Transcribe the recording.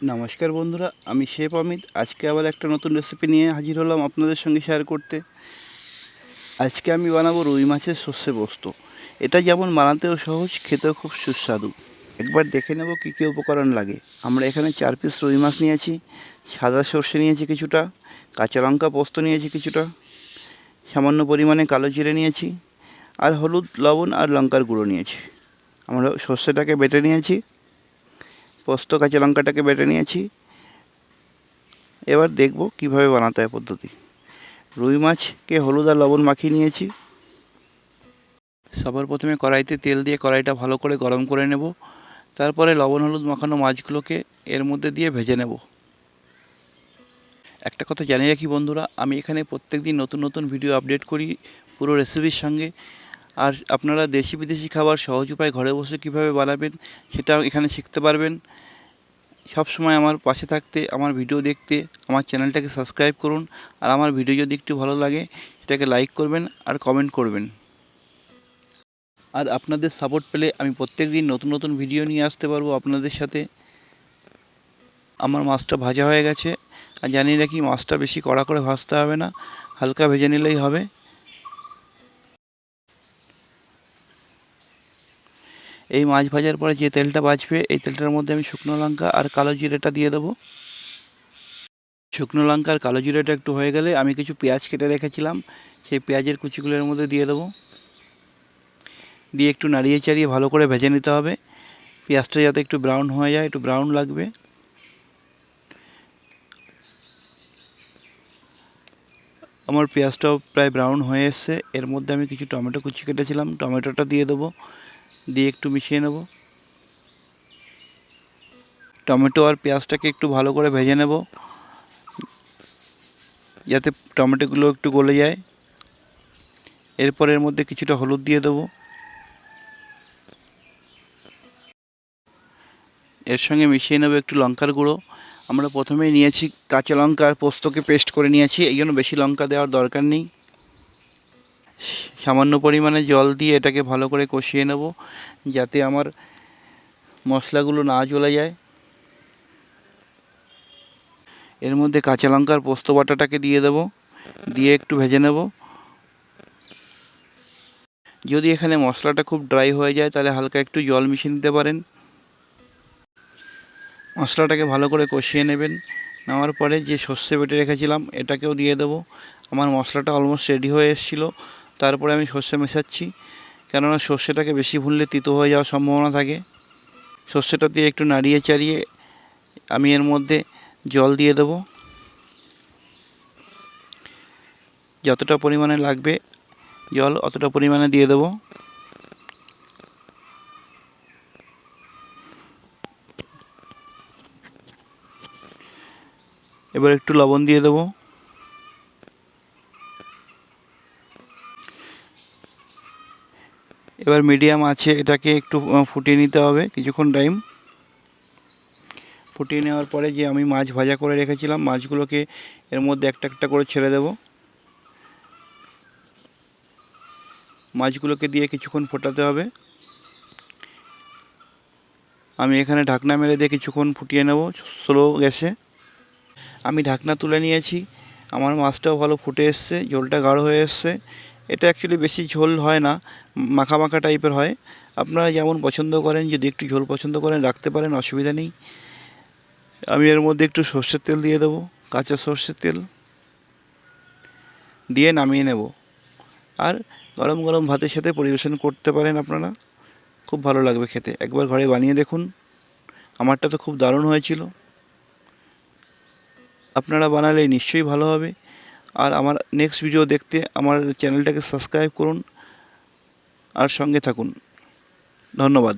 নমস্কার বন্ধুরা, আমি শেফ অমিত। আজকে আবার একটা নতুন রেসিপি নিয়ে হাজির হলাম আপনাদের সঙ্গে শেয়ার করতে। আজকে আমি বানাবো রুই মাছের সর্ষে পোস্ত। এটা যেমন বানাতেও সহজ, খেতেও খুব সুস্বাদু। একবার দেখে নেব কী কী উপকরণ লাগে। আমরা এখানে 4 পিস রুই মাছ নিয়েছি, সাদা সর্ষে নিয়েছি কিছুটা, কাঁচা লঙ্কা পোস্ত নিয়েছি কিছুটা, সামান্য পরিমাণে কালো জিরে নিয়েছি, আর হলুদ, লবণ আর লঙ্কার গুঁড়ো নিয়েছি। আমরা সর্ষেটাকে বেটে নিয়েছি, পোস্ত কাঁচা লঙ্কাটাকে বেটে নিয়েছি। এবার দেখব কিভাবে বানাতে হয় পদ্ধতি। রুই মাছকে হলুদ আর লবণ মাখিয়ে নিয়েছি। সবার প্রথমে কড়াইতে তেল দিয়ে কড়াইটা ভালো করে গরম করে নেব। তারপরে লবণ হলুদ মাখানো মাছগুলোকে এর মধ্যে দিয়ে ভেজে নেব। একটা কথা জানিয়ে রাখি বন্ধুরা, আমি এখানে প্রত্যেকদিন নতুন নতুন ভিডিও আপডেট করি পুরো রেসিপির সঙ্গে। আর আপনারা দেশি বিদেশি খাবার সহজ উপায় ঘরে বসে কীভাবে বানাবেন সেটাও এখানে শিখতে পারবেন। সবসময় আমার পাশে থাকতে, আমার ভিডিও দেখতে আমার চ্যানেলটাকে সাবস্ক্রাইব করুন। আর আমার ভিডিও যদি একটু ভালো লাগে সেটাকে লাইক করবেন আর কমেন্ট করবেন। আর আপনাদের সাপোর্ট পেলে আমি প্রত্যেকদিন নতুন নতুন ভিডিও নিয়ে আসতে পারবো আপনাদের সাথে। আমার মাছটা ভাজা হয়ে গেছে। আর জানিয়ে রাখি, মাছটা বেশি কড়া করে ভাজতে হবে না, হালকা ভেজে নিলেই হবে। এই মাছ ভাজার পরে যে তেলটা বাঁচবে, এই তেলটার মধ্যে আমি শুকনো লঙ্কা আর কালো জিরেটা দিয়ে দেবো। শুকনো লঙ্কা আর কালো জিরেটা একটু হয়ে গেলে আমি কিছু পেঁয়াজ কেটে রেখেছিলাম, সেই পেঁয়াজের কুচিগুলোর মধ্যে দিয়ে দেবো। দিয়ে একটু নাড়িয়ে চাড়িয়ে ভালো করে ভেজে নিতে হবে। পেঁয়াজটা যাতে একটু ব্রাউন হয়ে যায়, একটু ব্রাউন লাগবে। আমার পেঁয়াজটাও প্রায় ব্রাউন হয়ে এসছে। এর মধ্যে আমি কিছু টমেটো কুচি কেটেছিলাম, টমেটোটা দিয়ে দেবো। দিয়ে একটু মিশিয়ে নেব। টমেটো আর পেঁয়াজটাকে একটু ভালো করে ভেজে নেব, যাতে টমেটোগুলো একটু গলে যায়। এরপর এর মধ্যে কিছুটা হলুদ দিয়ে দেবো। এর সঙ্গে মিশিয়ে নেব একটু লঙ্কার গুঁড়ো। আমরা প্রথমেই নিয়েছি কাঁচা লঙ্কা আর পোস্তকে পেস্ট করে নিয়েছি, এই জন্য বেশি লঙ্কা দেওয়ার দরকার নেই। সামান্য পরিমাণে জল দিয়ে এটাকে ভালো করে কষিয়ে নেব, যাতে আমার মশলাগুলো না জ্বলে যায়। এর মধ্যে কাঁচা লঙ্কার পোস্ত বাটাটাকে দিয়ে দেব, দিয়ে একটু ভেজে নেব। যদি এখানে মশলাটা খুব ড্রাই হয়ে যায় তাহলে হালকা একটু জল মিশিয়ে নিতে পারেন। মশলাটাকে ভালো করে কষিয়ে নেবেন। নেওয়ার পরে যে সর্ষে বেটে রেখেছিলাম এটাকেও দিয়ে দেবো। আমার মশলাটা অলমোস্ট রেডি হয়ে এসেছিলো। তারপরে আমি সর্ষে মেশাচ্ছি, কেননা সর্ষেটাকে বেশি ভুনলে তিতো হয়ে যাওয়ার সম্ভাবনা থাকে। সর্ষেটা দিয়ে একটু নাড়িয়ে চাড়িয়ে আমি এর মধ্যে জল দিয়ে দেবো। যতটা পরিমাণে লাগবে জল অতটা পরিমাণে দিয়ে দেবো। এবার একটু লবণ দিয়ে দেবো। এবার মিডিয়াম আছে এটাকে একটু ফুটিয়ে নিতে হবে কিছুক্ষণ টাইম। ফুটিয়ে নেওয়ার পরে যে আমি মাছ ভাজা করে রেখেছিলাম মাছগুলোকে এর মধ্যে একটা একটা করে ছেড়ে দেব। মাছগুলোকে দিয়ে কিছুক্ষণ ফোটাতে হবে। আমি এখানে ঢাকনা মেরে দিয়ে কিছুক্ষণ ফুটিয়ে নেব স্লো গ্যাসে। আমি ঢাকনা তুলে নিয়েছি। আমার মাছটাও ভালো ফুটে এসছে, ঝোলটা গাঢ় হয়ে এসছে। এটা অ্যাকচুয়ালি বেশি ঝোল হয় না, মাখা মাখা টাইপের হয়। আপনারা যেমন পছন্দ করেন, যদি একটু ঝোল পছন্দ করেন রাখতে পারেন, অসুবিধা নেই। আমি এর মধ্যে একটু সর্ষের তেল দিয়ে দেবো, কাঁচা সর্ষের তেল দিয়ে নামিয়ে নেব। আর গরম গরম ভাতের সাথে পরিবেশন করতে পারেন আপনারা, খুব ভালো লাগবে খেতে। একবার ঘরে বানিয়ে দেখুন, আমারটা তো খুব দারুণ হয়েছিল। আপনারা বানালে নিশ্চয়ই ভালো হবে। আর আমার নেক্সট ভিডিও দেখতে আমার চ্যানেলটাকে সাবস্ক্রাইব করুন আর সঙ্গে থাকুন। ধন্যবাদ।